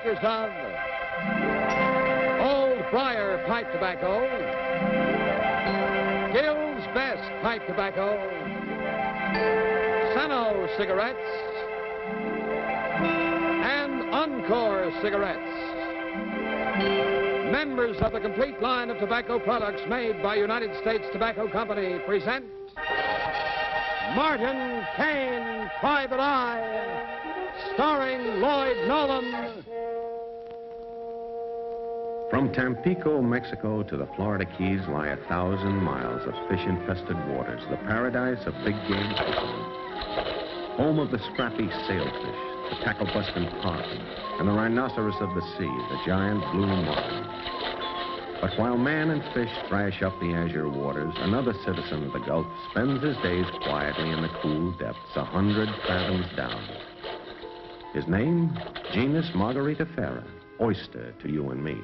makers of Old Briar pipe tobacco, Gill's Best pipe tobacco, Sano cigarettes, and Encore cigarettes. Members of the complete line of tobacco products made by United States Tobacco Company present Martin Kane, Private Eye, starring Lloyd Nolan. From Tampico, Mexico to the Florida Keys lie 1,000 miles of fish-infested waters, the paradise of big game fishing. Home of the scrappy sailfish, the tackle-busting tarpon, and the rhinoceros of the sea, the giant blue marlin. But while man and fish thrash up the azure waters, another citizen of the Gulf spends his days quietly in the cool depths, 100 fathoms down. His name, genus Margaritifera, oyster to you and me.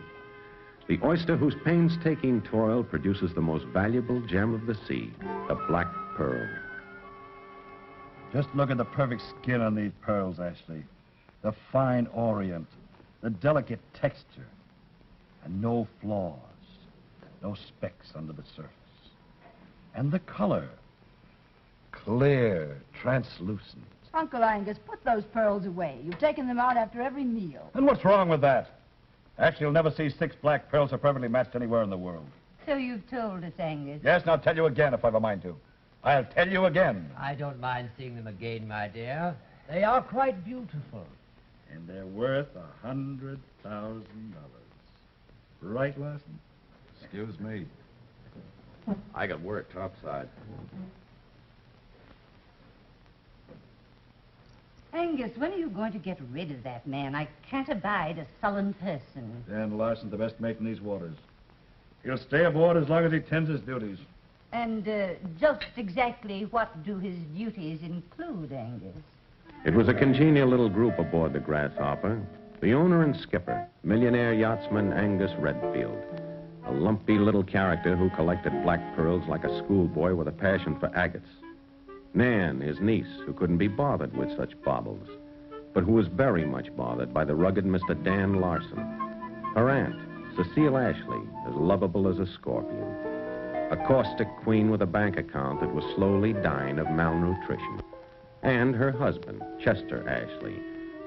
The oyster whose painstaking toil produces the most valuable gem of the sea, the black pearl. Just look at the perfect skin on these pearls, Ashley. The fine orient, the delicate texture, and no flaws, no specks under the surface. And the color, clear, translucent. Uncle Angus, put those pearls away. You've taken them out after every meal. And what's wrong with that? Actually, you'll never see 6 black pearls so perfectly matched anywhere in the world. So you've told us, Angus. Yes, and I'll tell you again if I've a mind to. I'll tell you again. I don't mind seeing them again, my dear. They are quite beautiful. And they're worth $100,000. Right, Larson? Excuse me. I got work topside. Angus, when are you going to get rid of that man? I can't abide a sullen person. Dan Larson's the best mate in these waters. He'll stay aboard as long as he tends his duties. And just exactly what do his duties include, Angus? It was a congenial little group aboard the Grasshopper. The owner and skipper, millionaire yachtsman Angus Redfield. A lumpy little character who collected black pearls like a schoolboy with a passion for agates. Nan, his niece, who couldn't be bothered with such baubles, but who was very much bothered by the rugged Mr. Dan Larson. Her aunt, Cecile Ashley, as lovable as a scorpion. A caustic queen with a bank account that was slowly dying of malnutrition. And her husband, Chester Ashley,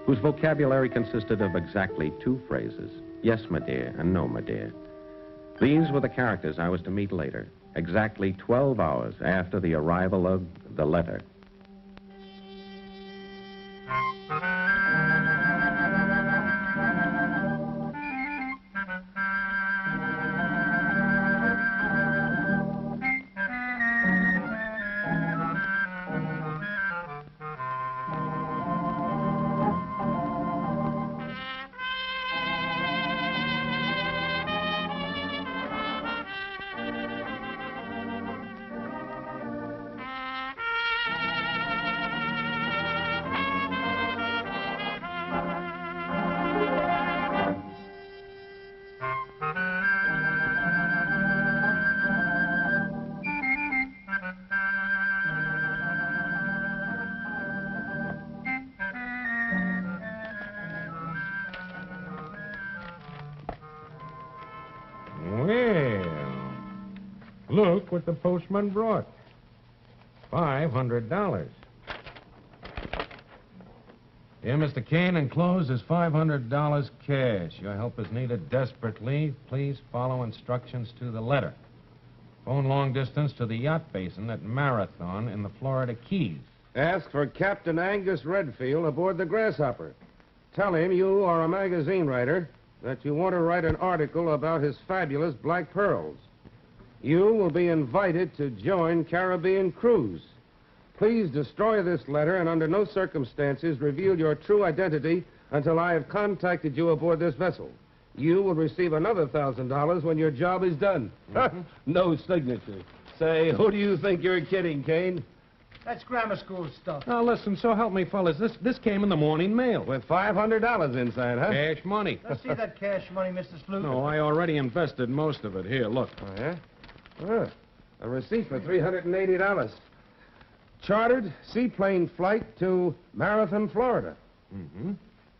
whose vocabulary consisted of exactly 2 phrases, yes, my dear, and no, my dear. These were the characters I was to meet later, exactly 12 hours after the arrival of the letter. Look what the postman brought. $500. Here, Mr. Kane, enclosed is $500 cash. Your help is needed desperately. Please follow instructions to the letter. Phone long distance to the yacht basin at Marathon in the Florida Keys. Ask for Captain Angus Redfield aboard the Grasshopper. Tell him you are a magazine writer, that you want to write an article about his fabulous black pearls. You will be invited to join Caribbean Cruise. Please destroy this letter and under no circumstances reveal your true identity until I have contacted you aboard this vessel. You will receive another $1,000 when your job is done. No signature. Say, who do you think you're kidding, Kane? That's grammar school stuff. Now, listen, so help me, fellas. This came in the morning mail. With $500 inside, huh? Cash money. Let's see that cash money, Mr. Sleuth. No, I already invested most of it. Here, look. Oh, yeah? A receipt for $380. Chartered seaplane flight to Marathon, Florida. Mm-hmm.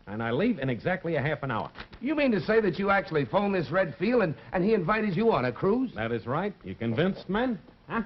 And I leave in exactly a half an hour. You mean to say that you actually phoned this Redfield and he invited you on a cruise? That is right. You convinced, men? Huh?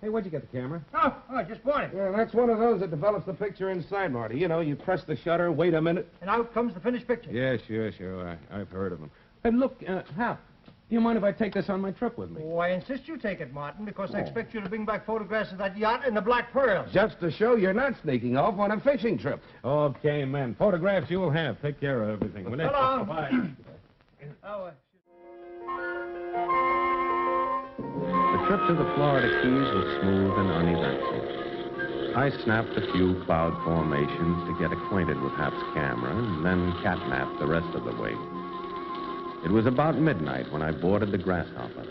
Hey, where'd you get the camera? Oh, just bought it. Yeah, that's one of those that develops the picture inside, Marty. You know, you press the shutter, wait a minute. And out comes the finished picture. Yeah, sure. I've heard of them. Hey, look, Hal, do you mind if I take this on my trip with me? Oh, I insist you take it, Martin, because I expect you to bring back photographs of that yacht and the Black Pearl. Just to show you're not sneaking off on a fishing trip. Okay, men. Photographs you will have. Take care of everything, will you? So long. Bye. The trip to the Florida Keys was smooth and uneventful. I snapped a few cloud formations to get acquainted with Hap's camera, and then catnapped the rest of the way. It was about midnight when I boarded the Grasshopper.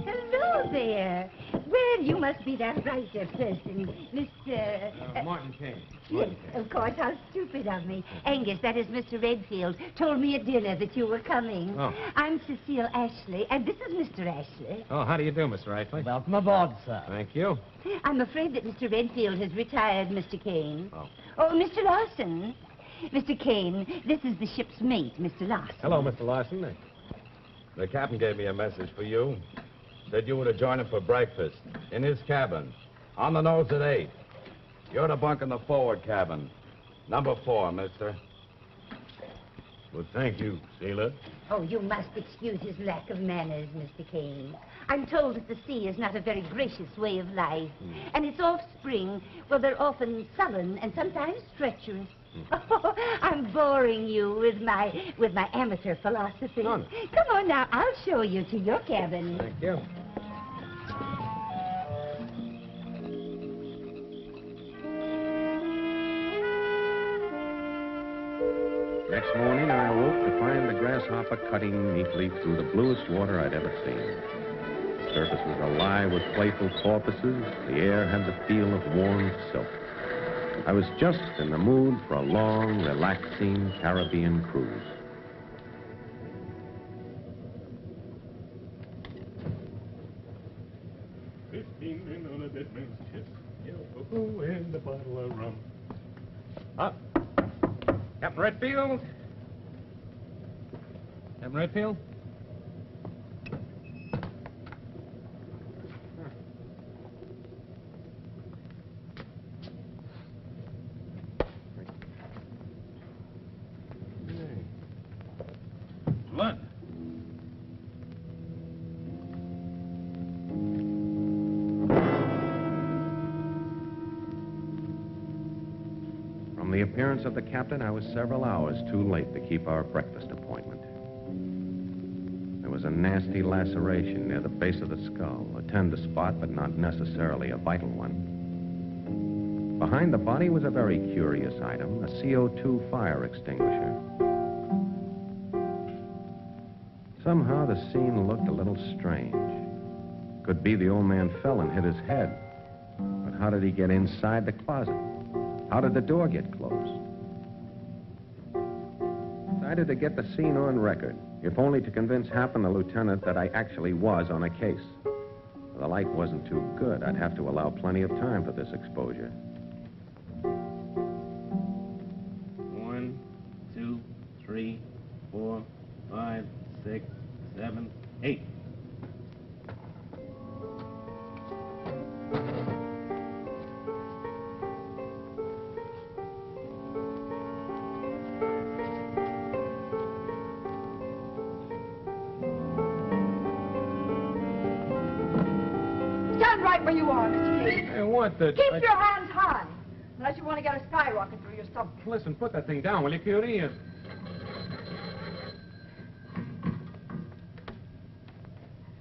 Hello there. Well, you must be that writer person, Mr. Martin Kane. Yes, of course. How stupid of me. Angus, that is Mr. Redfield, told me at dinner that you were coming. Oh. I'm Cecile Ashley, and this is Mr. Ashley. Oh, how do you do, Mr. Ashley? Welcome aboard, sir. Thank you. I'm afraid that Mr. Redfield has retired, Mr. Kane. Oh. Oh, Mr. Larson. Mr. Kane, this is the ship's mate, Mr. Larson. Hello, Mr. Larson. The captain gave me a message for you. Said you were to join him for breakfast in his cabin. On the nose at 8. You're to bunk in the forward cabin. Number 4, mister. Well, thank you, sailor. Oh, you must excuse his lack of manners, Mr. Kane. I'm told that the sea is not a very gracious way of life. And its offspring, well, they're often sullen and sometimes treacherous. Oh, I'm boring you with my amateur philosophy. No, no. Come on now, I'll show you to your cabin. Thank you. Next morning, I awoke to find the Grasshopper cutting neatly through the bluest water I'd ever seen. The surface was alive with playful porpoises. The air had the feel of warm silk. I was just in the mood for a long, relaxing Caribbean cruise. And a bottle of rum. Up. Captain Redfield? Captain Redfield? What? From the appearance of the captain, I was several hours too late to keep our breakfast appointment. There was a nasty laceration near the base of the skull, a tender spot, but not necessarily a vital one. Behind the body was a very curious item, a CO2 fire extinguisher. Somehow the scene looked a little strange. Could be the old man fell and hit his head. But how did he get inside the closet? How did the door get closed? Decided to get the scene on record, if only to convince Hap and the lieutenant that I actually was on a case. The light wasn't too good. I'd have to allow plenty of time for this exposure. 1, 2, 3, 4, 5, 6, 7, 8. Stand right where you are, Mr. Kane. Hey, what the... Keep your hands high, unless you want to get a skyrocket through your stomach. Listen, put that thing down, will you, cutie?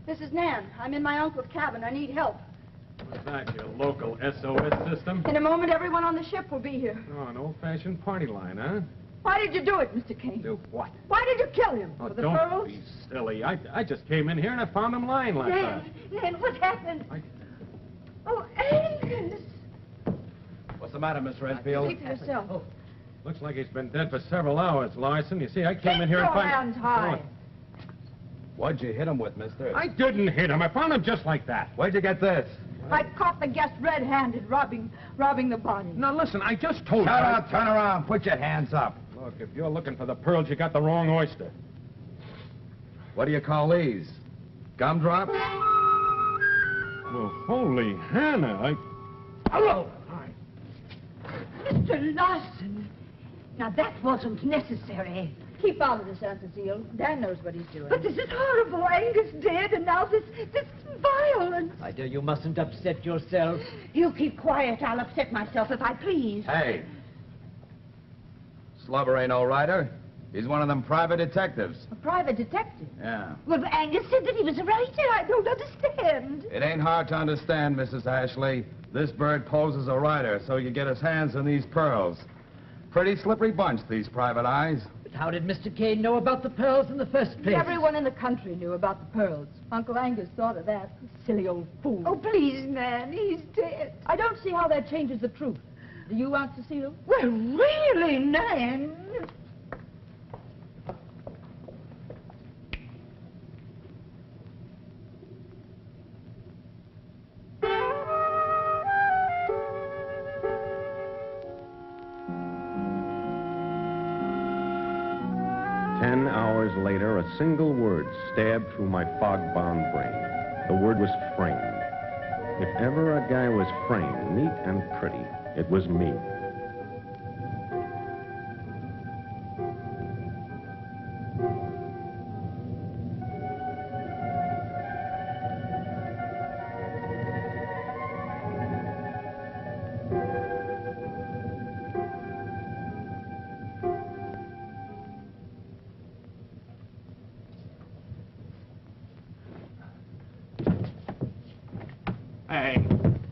This is Nan. I'm in my uncle's cabin. I need help. What's that, your local SOS system? In a moment, everyone on the ship will be here. Oh, an old-fashioned party line, huh? Why did you do it, Mr. Kane? Do what? Why did you kill him? Oh, For the don't pearls? be silly. I just came in here and I found him lying like that. Nan, what happened? Oh, Angus! What's the matter, Miss Redfield? Speak for yourself. Looks like he's been dead for several hours, Larson. You see, I came in here and Keep your found... hands high. What'd you hit him with, mister? I didn't hit him. I found him just like that. Where'd you get this? I caught the guest red-handed robbing the body. Now, listen, I just told Shut you... up, turn around, put your hands up. Look, if you're looking for the pearls, you got the wrong oyster. What do you call these? Gumdrops? Well, holy Hannah, Hello. Mr. Larson. Now, that wasn't necessary. Keep out of this, Aunt Cecile. Dan knows what he's doing. But this is horrible. Angus dead, and now this violence. My dear, you mustn't upset yourself. You keep quiet. I'll upset myself if I please. Hey. Slubber ain't no writer. He's one of them private detectives. A private detective. Yeah. Well, Angus said that he was a writer. I don't understand. It ain't hard to understand, Mrs. Ashley. This bird poses a writer, so you get his hands on these pearls. Pretty slippery bunch, these private eyes. But how did Mr. Kane know about the pearls in the first place? Everyone in the country knew about the pearls. Uncle Angus thought of that. Silly old fool. Oh, please, man. He's dead. I don't see how that changes the truth. Do you, Aunt Cecile? Well, really, Nan. 10 hours later, a single word stabbed through my fog-bound brain. The word was framed. If ever a guy was framed, neat and pretty, it was me.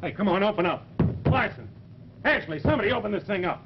Hey, come on, open up. Larson, Ashley, somebody open this thing up.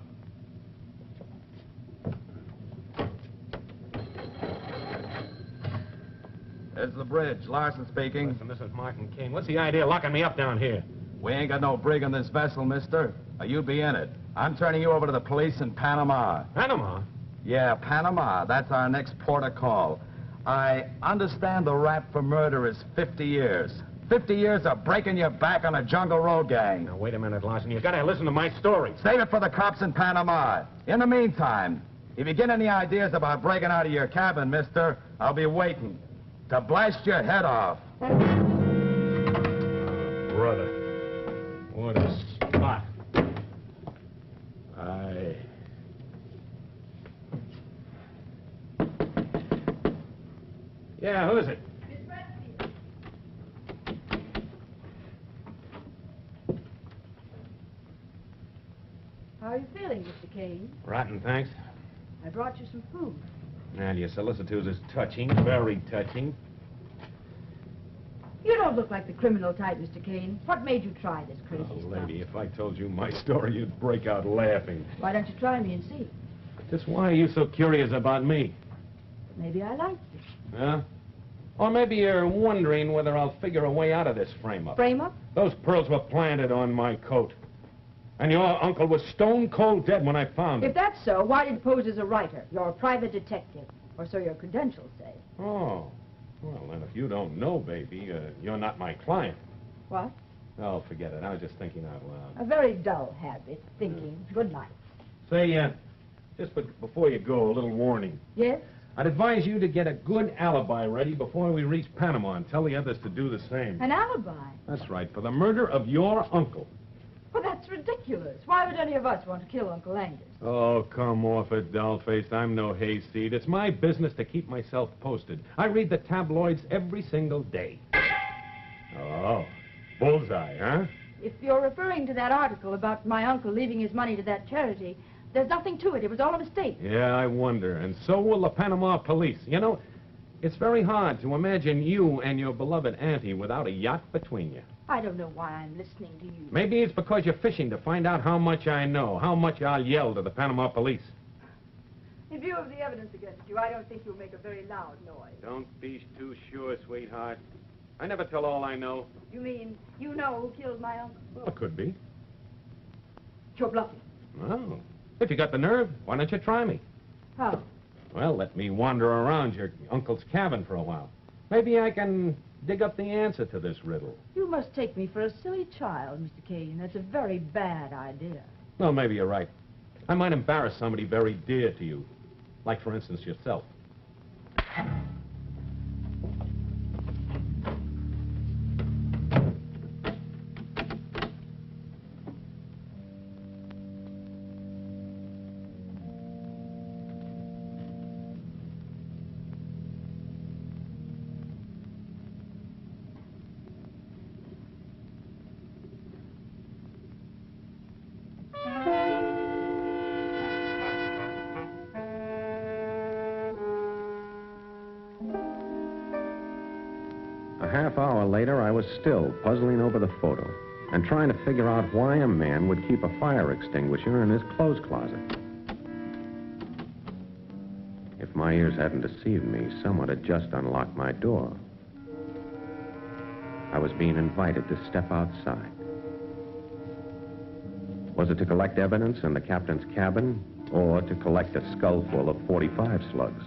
There's the bridge. Larson speaking. Listen, this is Martin Kane. What's the idea of locking me up down here? We ain't got no brig on this vessel, mister. Or you'd be in it. I'm turning you over to the police in Panama. Panama? Yeah, Panama. That's our next port of call. I understand the rap for murder is 50 years. 50 years of breaking your back on a jungle road gang. Now, wait a minute, Larson. You gotta listen to my story. Save it for the cops in Panama. In the meantime, if you get any ideas about breaking out of your cabin, mister, I'll be waiting to blast your head off. Brother, what a spot. Yeah, who is it? How are you feeling, Mr. Kane? Rotten, thanks. I brought you some food. And your solicitude is touching, very touching. You don't look like the criminal type, Mr. Kane. What made you try this crazy Oh, stuff? lady, if I told you my story, you'd break out laughing. Why don't you try me and see? Just why are you so curious about me? Maybe I like you. Huh? Or maybe you're wondering whether I'll figure a way out of this frame-up. Frame up? Those pearls were planted on my coat. And your uncle was stone cold dead when I found him. If that's so, why did you pose as a writer? You're a private detective. Or so your credentials say. Oh. Well, then if you don't know, baby, you're not my client. What? Oh, forget it. I was just thinking out loud. A very dull habit, thinking. Good night. Say, just before you go, a little warning. Yes? I'd advise you to get a good alibi ready before we reach Panama and tell the others to do the same. An alibi? That's right, for the murder of your uncle. Well, that's ridiculous. Why would any of us want to kill Uncle Angus? Oh, come off it, doll-faced. I'm no hayseed. It's my business to keep myself posted. I read the tabloids every single day. Oh, bullseye, huh? If you're referring to that article about my uncle leaving his money to that charity, there's nothing to it. It was all a mistake. Yeah, I wonder. And so will the Panama police. You know, it's very hard to imagine you and your beloved auntie without a yacht between you. I don't know why I'm listening to you. Maybe it's because you're fishing to find out how much I know, how much I'll yell to the Panama police. In view of the evidence against you, I don't think you'll make a very loud noise. Don't be too sure, sweetheart. I never tell all I know. You mean you know who killed my uncle? Well, it could be. You're bluffing. Oh. If you got the nerve, why don't you try me? How? Well, let me wander around your uncle's cabin for a while. Maybe I can dig up the answer to this riddle. You must take me for a silly child, Mr. Kane. That's a very bad idea. Well, maybe you're right. I might embarrass somebody very dear to you. Like, for instance, yourself. A half hour later, I was still puzzling over the photo and trying to figure out why a man would keep a fire extinguisher in his clothes closet. If my ears hadn't deceived me, someone had just unlocked my door. I was being invited to step outside. Was it to collect evidence in the captain's cabin or to collect a skull full of 45 slugs?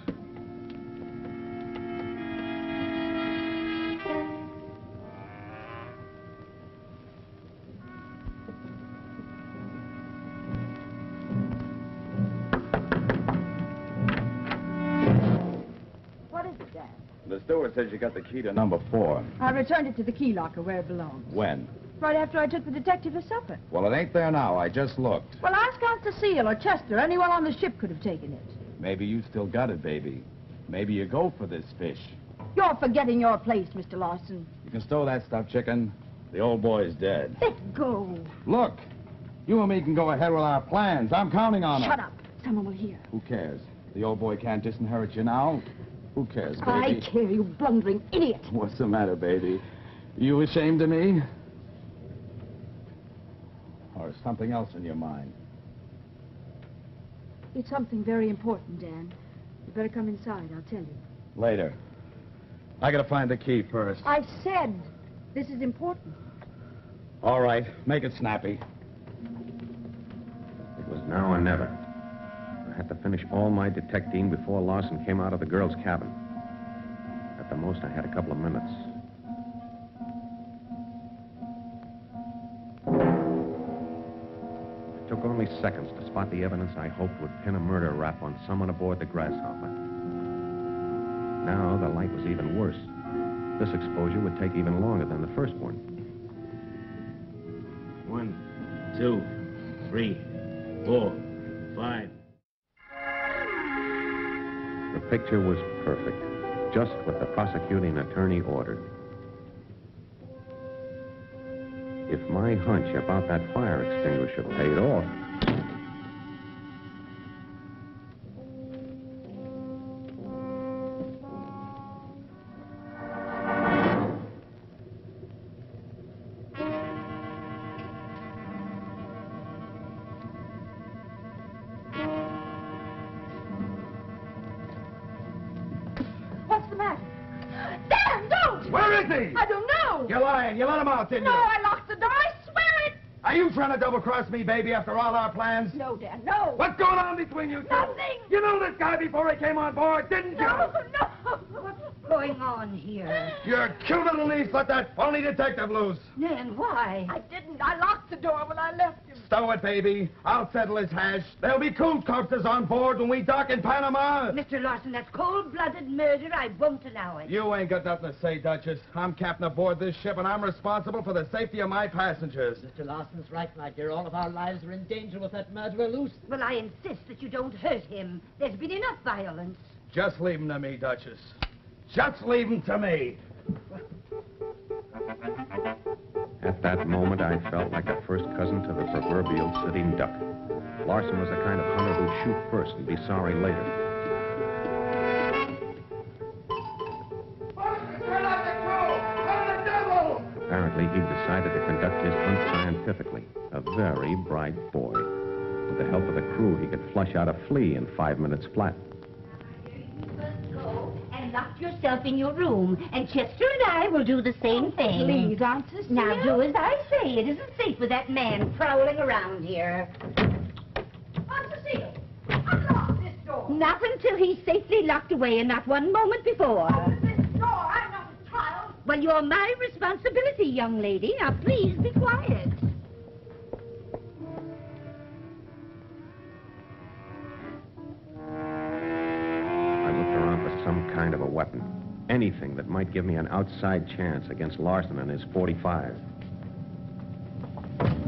What is it, Dan? The steward says you got the key to number 4. I returned it to the key locker where it belongs. When? Right after I took the detective to supper. Well, it ain't there now. I just looked. Well, ask Aunt Cecile or Chester. Anyone on the ship could have taken it. Maybe you still got it, baby. Maybe you go for this fish. You're forgetting your place, Mr. Lawson. You can stow that stuff, chicken. The old boy's dead. Let go. Look, you and me can go ahead with our plans. I'm counting on it. Shut up. Someone will hear. Who cares? The old boy can't disinherit you now. Who cares, baby? I care, you blundering idiot. What's the matter, baby? You ashamed of me? Or something else in your mind? It's something very important, Dan. You better come inside. I'll tell you. Later. I gotta find the key first. I said this is important. All right, make it snappy. It was now or never. I had to finish all my detecting before Lawson came out of the girl's cabin. At the most, I had a couple of minutes. It took only seconds to spot the evidence I hoped would pin a murder rap on someone aboard the Grasshopper. Now, the light was even worse. This exposure would take even longer than the first one. 1, 2, 3, 4, 5. The picture was perfect, just what the prosecuting attorney ordered. If my hunch about that fire extinguisher paid off... What's the matter? Dan, don't! Where is he? I don't know. You're lying. You let him out, didn't No, you? I locked the door. I swear it. Are you trying to double-cross me, baby, after all our plans? No, Dan, no. What's going on between you two? Nothing. You knew this guy before he came on board, didn't you? No, no. What's going on here? Your cute little niece let that phony detective loose. Nan, why? I didn't. I locked the door when I left him. Stow it, baby. I'll settle his hash. There'll be coon corpses on board when we dock in Panama. Mr. Lawson, that's cold-blooded murder. I won't allow it. You ain't got nothing to say, Duchess. I'm captain aboard this ship, and I'm responsible for the safety of my passengers. Mr. Lawson's right, my dear. All of our lives are in danger with that murderer loose. Well, I insist that you don't hurt him. There's been enough violence. Just leave him to me, Duchess. Just leave him to me. At that moment, I felt like a first cousin to the proverbial sitting duck. Larson was the kind of hunter who'd shoot first and be sorry later. Turn out the crew! Turn the devil! Apparently, he'd decided to conduct his hunt scientifically. A very bright boy. With the help of the crew, he could flush out a flea in 5 minutes flat. And lock yourself in your room. And Chester and I will do the same thing. Please, Aunt Cecile. Now do as I say. It isn't safe with that man prowling around here. Aunt Cecile! Not until he's safely locked away and not one moment before. This door, I'm not a child. Well, you're my responsibility, young lady. Now, please be quiet. I looked around for some kind of a weapon. Anything that might give me an outside chance against Larson and his 45.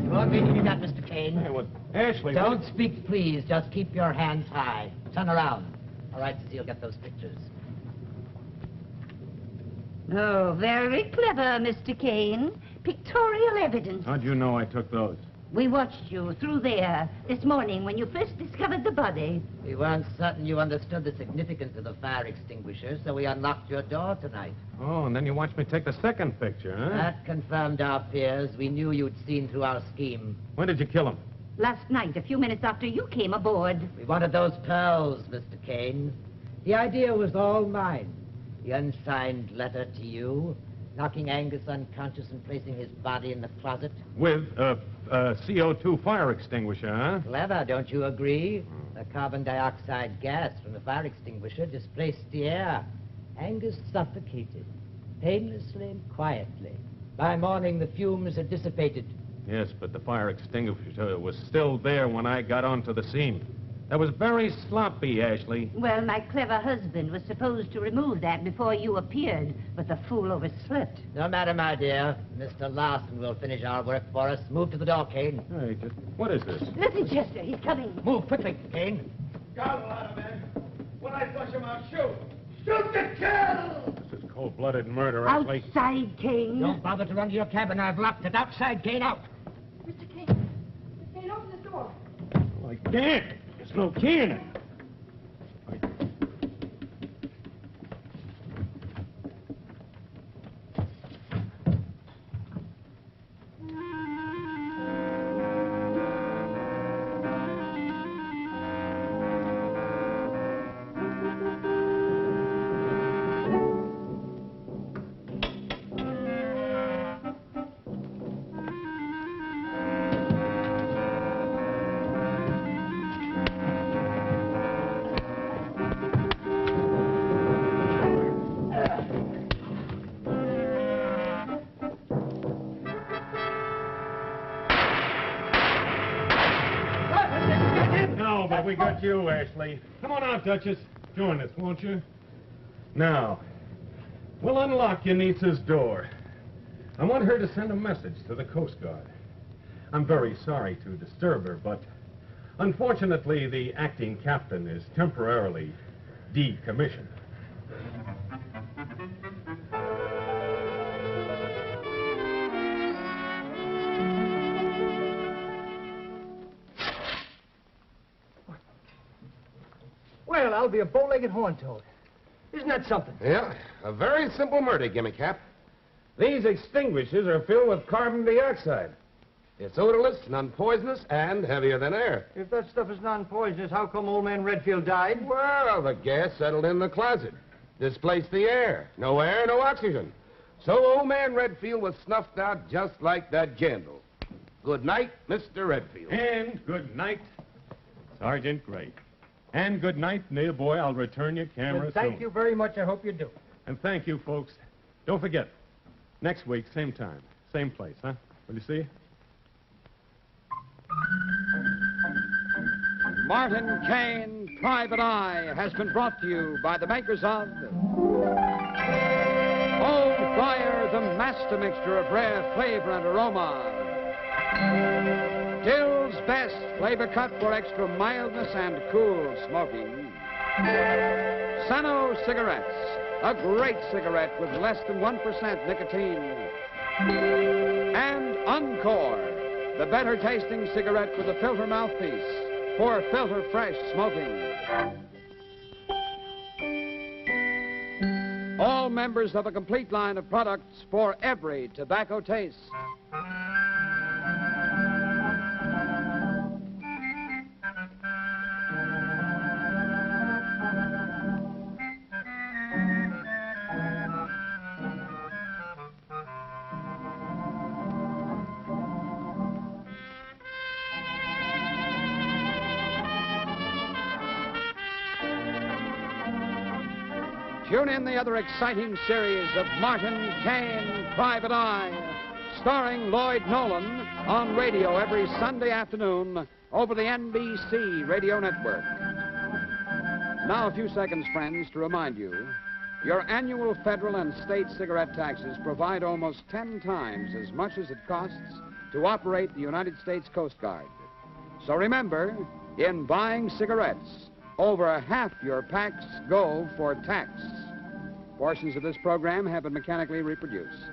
You won't be needing that, Mr. Kane. Hey, what? Ashley, Don't speak, please. Just keep your hands high. Turn around. All right, Cecile, get those pictures. Oh, very clever, Mr. Kane. Pictorial evidence. How'd you know I took those? We watched you through there this morning when you first discovered the body. We weren't certain you understood the significance of the fire extinguisher, so we unlocked your door tonight. Oh, and then you watched me take the second picture, huh? That confirmed our fears. We knew you'd seen through our scheme. When did you kill him? Last night, a few minutes after you came aboard. We wanted those pearls, Mr. Kane. The idea was all mine. The unsigned letter to you, knocking Angus unconscious and placing his body in the closet. With a CO2 fire extinguisher, huh? Clever, don't you agree? The carbon dioxide gas from the fire extinguisher displaced the air. Angus suffocated, painlessly and quietly. By morning, the fumes had dissipated. Yes, but the fire extinguisher was still there when I got onto the scene. That was very sloppy, Ashley. Well, my clever husband was supposed to remove that before you appeared, but the fool overslept. No matter, my dear. Mr. Larson will finish our work for us. Move to the door, Kane. Hey, what is this? Listen, Chester, he's coming. Move quickly, Kane. Gobble out of men. When I flush him out, shoot. Shoot to kill! This is cold-blooded murder, Ashley. Outside, Kane. Don't bother to run to your cabin. I've locked it outside. Kane, out. Mr. Kane. Mr. Kane, open the door. Oh, I can't. There's no key in it. No, but we got you, Ashley. Come on out, Duchess. Join us, won't you? Now, we'll unlock your niece's door. I want her to send a message to the Coast Guard. I'm very sorry to disturb her, but unfortunately, the acting captain is temporarily decommissioned. Well, I'll be a bow-legged horn-toad. Isn't that something? Yeah, a very simple murder, Gimme Cap. These extinguishers are filled with carbon dioxide. It's odorless, non-poisonous, and heavier than air. If that stuff is non-poisonous, how come old man Redfield died? Well, the gas settled in the closet, displaced the air. No air, no oxygen. So old man Redfield was snuffed out just like that candle. Good night, Mr. Redfield. And good night, Sergeant Gray. And good night, neighbor boy. I'll return your camera Well, thank soon. you very much. I hope you do. And thank you, folks. Don't forget, next week, same time, same place, huh? Will you see? Martin Kane, Private Eye, has been brought to you by the makers of Old Fire, the master mixture of rare flavor and aroma. Dill's Best flavor cut for extra mildness and cool smoking. Sano Cigarettes, a great cigarette with less than 1% nicotine. And Encore, the better tasting cigarette with a filter mouthpiece for filter fresh smoking. All members of a complete line of products for every tobacco taste. Tune in the other exciting series of Martin, Kane, Private Eye, starring Lloyd Nolan, on radio every Sunday afternoon over the NBC radio network. Now, a few seconds, friends, to remind you, your annual federal and state cigarette taxes provide almost 10 times as much as it costs to operate the United States Coast Guard. So remember, in buying cigarettes, over half your packs go for tax. Portions of this program have been mechanically reproduced.